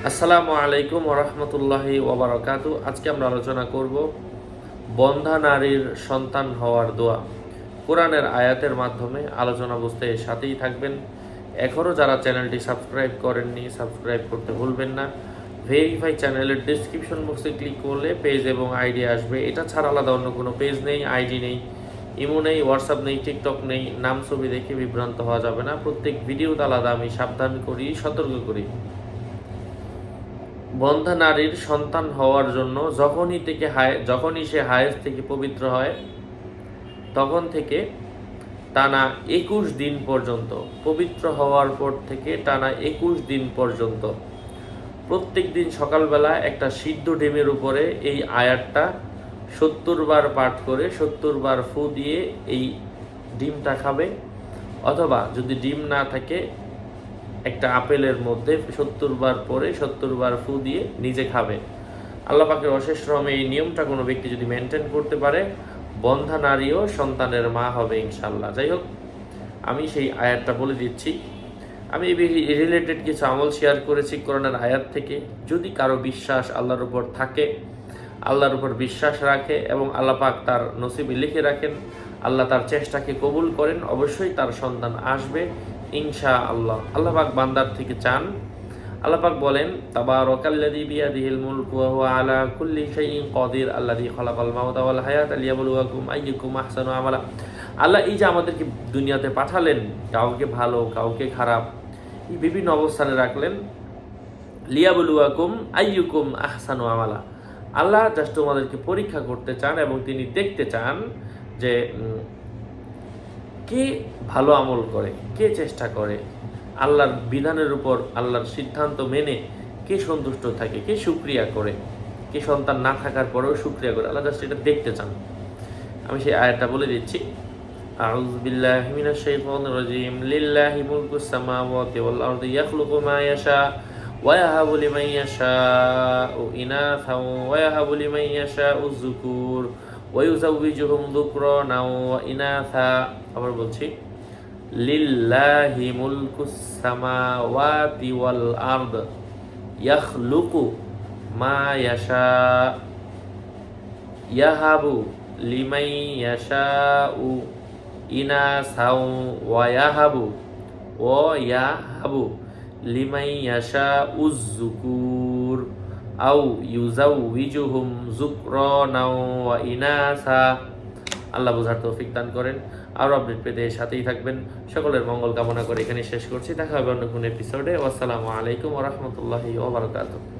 আসসালামু আলাইকুম ওরহমতুল্লাহি ওবরাকাতু। আজকে আমরা আলোচনা করব বন্ধা নারীর সন্তান হওয়ার দোয়া। কোরআনের আয়াতের মাধ্যমে আলোচনা বুঝতে সাথেই থাকবেন। এখনও যারা চ্যানেলটি সাবস্ক্রাইব করেননি, সাবস্ক্রাইব করতে ভুলবেন না। ভেরিফাই চ্যানেলের ডিসক্রিপশন বক্সে ক্লিক করলে পেজ এবং আইডি আসবে। এটা ছাড়া আলাদা অন্য কোনো পেজ নেই, আইডি নেই, ইমো নেই, হোয়াটসঅ্যাপ নেই, টিকটক নেই। নাম ছবি দেখে বিভ্রান্ত হওয়া যাবে না। প্রত্যেক ভিডিওতে আলাদা আমি সাবধান করি, সতর্ক করি। বন্ধা নারীর সন্তান হওয়ার জন্য যখনই সে হায়েজ থেকে পবিত্র হয়, তখন থেকে টানা 21 দিন পর্যন্ত, পবিত্র হওয়ার পর থেকে টানা 21 দিন পর্যন্ত প্রত্যেক দিন সকালবেলা একটা সিদ্ধ ডিমের উপরে এই আয়াতটা 70 বার পাঠ করে 70 বার ফু দিয়ে এই ডিমটা খাবে। অথবা যদি ডিম না থাকে, একটা আপেলের মধ্যে 70 বার পরে 70 বার ফু দিয়ে নিজে খাবে। আল্লাহ পাকের অশেষ রহমে এই নিয়মটা কোনো ব্যক্তি যদি মেনটেন করতে পারে, বন্ধা নারীও সন্তানের মা হবে ইনশাল্লাহ। যাই হোক, আমি সেই আয়াতটা বলে দিচ্ছি। আমি এই রিলেটেড কিছু আমল শেয়ার করেছি কোরআনের আয়াত থেকে। যদি কারো বিশ্বাস আল্লাহর উপর থাকে, আল্লাহর উপর বিশ্বাস রাখে এবং আল্লাহ পাক তার নসিবে লিখে রাখেন, আল্লাহ তার চেষ্টাকে কবুল করেন, অবশ্যই তার সন্তান আসবে ইনশাআল্লাহ। আল্লাহ পাক বান্দার থেকে চান। আল্লাহ পাক বলেন, তাবারাকাল্লাযী বিয়াদিহিল মুলকু ওয়া হুয়া আলা কুল্লি শাইইন কাদির আল্লাযী খালাকাল মাউতা ওয়াল হায়াতা লিয়াবলুয়াকুম আইয়ুকুম আহসানু আমালা। আল্লাহ এই যে আমাদেরকে দুনিয়াতে পাঠালেন, কাউকে ভালো কাউকে খারাপ, এই বিভিন্ন অবস্থানে রাখলেন। লিয়াবলুয়াকুম আইয়ুকুম আহসানু আমালা। আল্লাহ জাস্ট তোমাদেরকে পরীক্ষা করতে চান এবং তিনি দেখতে চান যে কে ভালো আমল করে, কে চেষ্টা করে, আল্লাহর বিধানের উপর আল্লাহর সিদ্ধান্ত মেনে কে সন্তুষ্ট থাকে, কে শুকরিয়া করে, কে সন্তান না থাকার পরেও শুকরিয়া করে। আল্লাহ জাস্ট এটা দেখতে চান। আমি সেই আয়াতটা বলে দিচ্ছি। আউযু বিল্লাহি মিনাশ শাইতানির রাজিম। লিল্লাহি মুলকুস সামাওয়াতি ওয়াল আরদি ইয়াখলুকু মা ইয়াশা ওয়া ইয়াহাবু লিমান ইয়াশাউ ইনাসাও ওয়া ইয়াহাবু লিমান ইয়াশাউ যুকুর ওয়া ইউযাউযিজুহুম যুকরানা ওয়া ইনাসা। আবার বলছি, লিল্লাহি মুলকুস সামাওয়াতি ওয়াল আরদ ইয়াখলুকু মা ইয়াশা ইয়াহাবু লিমান ইয়াশাউ ইনাসাও ওয়া ইয়াহাবু লিমান ইয়াশাউ যুকুর আও ইউযাউযিজুহুম যুকরানা ওয়া ইনাসা। আল্লাহ বুঝার তৌফিক দান করেন। আরও আপডেট পেতে সাথেই থাকবেন। সকলের মঙ্গল কামনা করে এখানে শেষ করছি। দেখা হবে অন্য কোনো এপিসোডে। আসসালামু আলাইকুম ওয়া রাহমাতুল্লাহি ওয়া বারাকাতুহু।